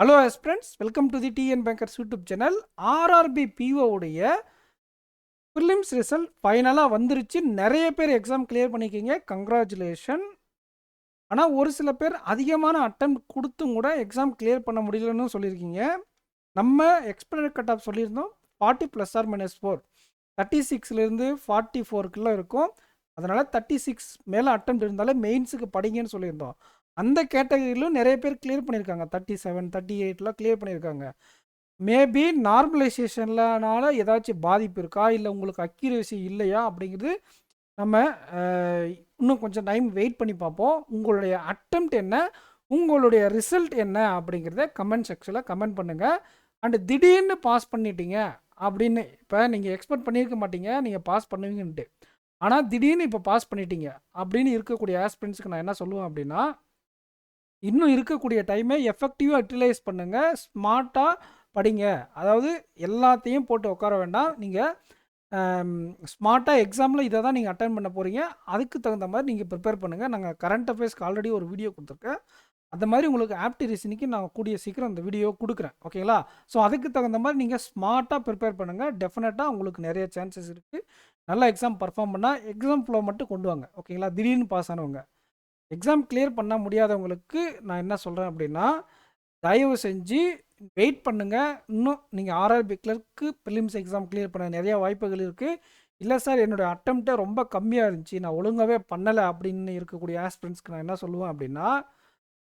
Hello friends, welcome to the TN bankers YouTube channel. RRB PO உடைய prelims result ஃபைனலாக வந்துருச்சு. நிறைய பேர் எக்ஸாம் கிளியர் பண்ணிக்கிங்க, கங்க்ராச்சுலேஷன். ஆனால் ஒரு சில பேர் அதிகமான அட்டம் கொடுத்தும் கூட எக்ஸாம் கிளியர் பண்ண முடியலன்னு சொல்லியிருக்கீங்க. நம்ம எக்ஸ்பெக்டட் கட் ஆஃப் சொல்லியிருந்தோம் 40 + or -4, 36லேருந்து 44க்குள்ளே இருக்கும். அதனால் 36 மேலே அட்டம் இருந்தாலே மெயின்ஸுக்கு படிங்கன்னு சொல்லியிருந்தோம். அந்த கேட்டகரியிலும் நிறைய பேர் கிளியர் பண்ணியிருக்காங்க. 37, 38லாம் கிளியர் பண்ணியிருக்காங்க. மேபி நார்மலைசேஷன்லனால ஏதாச்சும் பாதிப்பு இருக்கா, இல்லை உங்களுக்கு அக்யூரேசி இல்லையா அப்படிங்கிறது நம்ம இன்னும் கொஞ்சம் டைம் வெயிட் பண்ணி பார்ப்போம். உங்களுடைய அட்டெம்ப்ட் என்ன, உங்களுடைய ரிசல்ட் என்ன அப்படிங்கிறத கமெண்ட் செக்ஷனில் கமெண்ட் பண்ணுங்கள். அண்டு திடீர்னு பாஸ் பண்ணிட்டீங்க அப்படின்னு இப்போ நீங்கள் எக்ஸ்பெக்ட் பண்ணியிருக்க மாட்டீங்க நீங்கள் பாஸ் பண்ணுவீங்கன்ட்டு. ஆனால் திடீர்னு இப்போ பாஸ் பண்ணிட்டீங்க அப்படின்னு இருக்கக்கூடிய ஆஸ்பிரண்ட்ஸ்க்கு நான் என்ன சொல்லுவேன் அப்படின்னா, இன்னும் இருக்கக்கூடிய டைமை எஃபெக்டிவாக யூட்டிலைஸ் பண்ணுங்கள், ஸ்மார்ட்டாக படிங்க. அதாவது எல்லாத்தையும் போட்டு உட்கார வேண்டாம். நீங்கள் ஸ்மார்ட்டாக எக்ஸாமில் இதை தான் நீங்கள் அட்டன் பண்ண போகிறீங்க. அதுக்கு தகுந்த மாதிரி நீங்கள் ப்ரிப்பேர் பண்ணுங்கள். நாங்கள் கரண்ட் அஃபேர்ஸ்க்கு ஆல்ரெடி ஒரு வீடியோ கொடுத்துருக்கேன். அந்த மாதிரி உங்களுக்கு ஆப்டி ரீசனிங்க்கு நான் கூடிய சீக்கிரம் அந்த வீடியோ கொடுக்குறேன், ஓகேங்களா? ஸோ அதுக்கு தகுந்த மாதிரி நீங்கள் ஸ்மார்ட்டாக ப்ரிப்பேர் பண்ணுங்கள். டெஃபினட்டாக உங்களுக்கு நிறைய சான்சஸ் இருக்குது. நல்லா எக்ஸாம் பர்ஃபார்ம் பண்ணால் எக்ஸாம் ஃப்ளோ மட்டும் கொண்டு வாங்க, ஓகேங்களா? திடீர்னு பாஸ் ஆனவங்க, எக்ஸாம் கிளியர் பண்ண முடியாதவங்களுக்கு நான் என்ன சொல்கிறேன் அப்படின்னா, தயவு செஞ்சு வெயிட் பண்ணுங்கள். இன்னும் நீங்கள் RRB clerk prelims exam clear பண்ண நிறையா வாய்ப்புகள் இருக்குது. இல்லை சார், என்னுடைய அட்டெம்ப்டே ரொம்ப கம்மியாக இருந்துச்சு, நான் ஒழுங்காகவே பண்ணலை அப்படின்னு இருக்கக்கூடிய ஆஸ்பிரண்ட்ஸ்க்கு நான் என்ன சொல்லுவேன் அப்படின்னா,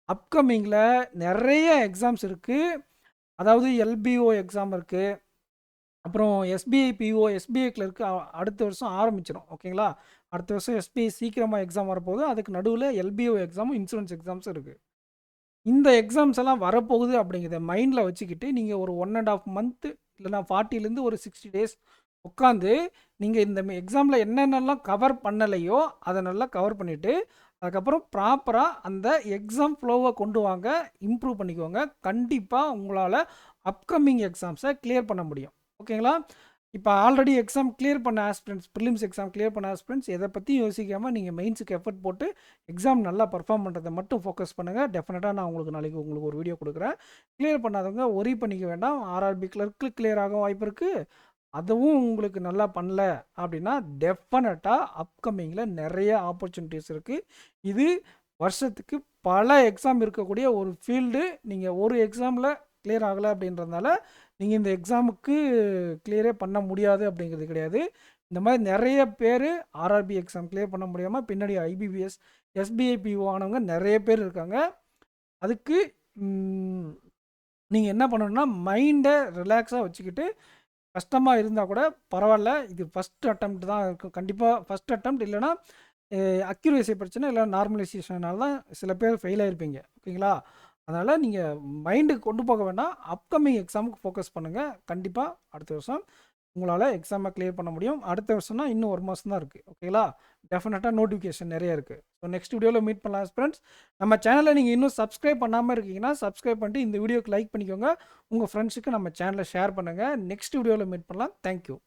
அப்கமிங்கில் நிறைய எக்ஸாம்ஸ் இருக்குது. அதாவது எல்பிஓ எக்ஸாம் இருக்குது, அப்புறம் எஸ்பிஐ பிஓ, எஸ்பிஐ கிளர்க்கு அடுத்த வருஷம் ஆரம்பிச்சிடும், ஓகேங்களா? அடுத்த வருஷம் எஸ்பிஐ சீக்கிரமாக எக்ஸாம் வரப்போகுது. அதுக்கு நடுவில் எல்பிஓ எக்ஸாமும் இன்சூரன்ஸ் எக்ஸாம்ஸும் இருக்குது. இந்த எக்ஸாம்ஸ் எல்லாம் வரப்போகுது அப்படிங்கிறத மைண்டில் வச்சுக்கிட்டு நீங்கள் ஒரு 1.5 மந்த்து இல்லைனா 40லேருந்து ஒரு 60 டேஸ் உட்காந்து நீங்கள் இந்த எக்ஸாமில் என்னென்னலாம் கவர் பண்ணலையோ அதை நல்லா கவர் பண்ணிவிட்டு அதுக்கப்புறம் ப்ராப்பராக அந்த எக்ஸாம் ஃப்ளோவை கொண்டு வாங்க, இம்ப்ரூவ் பண்ணிக்கோங்க. கண்டிப்பாக உங்களால் அப்கமிங் எக்ஸாம்ஸை கிளியர் பண்ண முடியும், ஓகேங்களா? இப்போ ஆல்ரெடி எக்ஸாம் கிளியர் பண்ண ஆஸ்பிரண்ட்ஸ், ப்ரிலிம்ஸ் எக்ஸாம் கிளியர் பண்ண ஆஸ்பிரண்ட்ஸ் எதை பற்றியும் யோசிக்காமல் நீங்கள் மெயின்ஸுக்கு எஃபர்ட் போட்டு எக்ஸாம் நல்லா பர்ஃபார்ம் பண்ணுறதை மட்டும் ஃபோக்கஸ் பண்ணுங்கள். டெஃபினட்டாக நான் உங்களுக்கு நாளைக்கு உங்களுக்கு ஒரு வீடியோ கொடுக்குறேன். கிளியர் பண்ணாதவங்க ஒரி பண்ணிக்க வேண்டாம். ஆர்ஆர்பி கிளர்க்கு கிளியர் ஆக வாய்ப்பு இருக்குது. அதுவும் உங்களுக்கு நல்லா பண்ணல அப்படின்னா டெஃபினட்டாக அப்கமிங்கில் நிறைய ஆப்பர்ச்சுனிட்டிஸ் இருக்குது. இது வருஷத்துக்கு பல எக்ஸாம் இருக்கக்கூடிய ஒரு ஃபீல்டு. நீங்கள் ஒரு எக்ஸாமில் கிளியர் ஆகலை அப்படின்றதுனால நீங்கள் இந்த எக்ஸாமுக்கு கிளியரே பண்ண முடியாது அப்படிங்கிறது கிடையாது. இந்த மாதிரி நிறைய பேர் ஆர்ஆர்பி எக்ஸாம் கிளியர் பண்ண முடியாமல் பின்னாடி ஐபிபிஎஸ், எஸ்பிஐ பிஓ ஆனவங்க நிறைய பேர் இருக்காங்க. அதுக்கு நீங்கள் என்ன பண்ணணும்னா, மைண்டை ரிலாக்ஸாக வச்சுக்கிட்டு, கஷ்டமாக இருந்தால் கூட பரவாயில்ல, இது ஃபஸ்ட் அட்டெம்ப்ட் தான் இருக்கும். கண்டிப்பாக ஃபஸ்ட் அட்டெம்ப்ட் இல்லைனா அக்யூரேசி பிரச்சனை இல்லை நார்மலைசேஷனால தான் சில பேர் ஃபெயில் ஆகிருப்பீங்க, ஓகேங்களா? அதனால் நீங்கள் மைண்டுக்கு கொண்டு போக வேண்டாம். அப்கமிங் எக்ஸாமுக்கு ஃபோக்கஸ் பண்ணுங்கள். கண்டிப்பாக அடுத்த வருஷம் உங்களால் எக்ஸாமை கிளியர் பண்ண முடியும். அடுத்த வருஷம்னா இன்னும் 1 மாதம் தான் இருக்குது, ஓகேங்களா? டெஃபினட்டாக நோட்டிஃபிகேஷன் நிறைய இருக்குது. ஸோ நெக்ஸ்ட் வீடியோவில் மீட் பண்ணலாம் ஃப்ரெண்ட்ஸ். நம்ம சேனலை நீங்கள் இன்னும் சப்ஸ்கிரைப் பண்ணாமல் இருக்கீங்கன்னா சப்ஸ்கிரைப் பண்ணிட்டு இந்த வீடியோக்கு லைக் பண்ணிக்கோங்க. உங்கள் ஃப்ரெண்ட்ஸுக்கு நம்ம சேனலை ஷேர் பண்ணுங்கள். நெக்ஸ்ட் வீடியோவில் மீட் பண்ணலாம். தேங்க்யூ.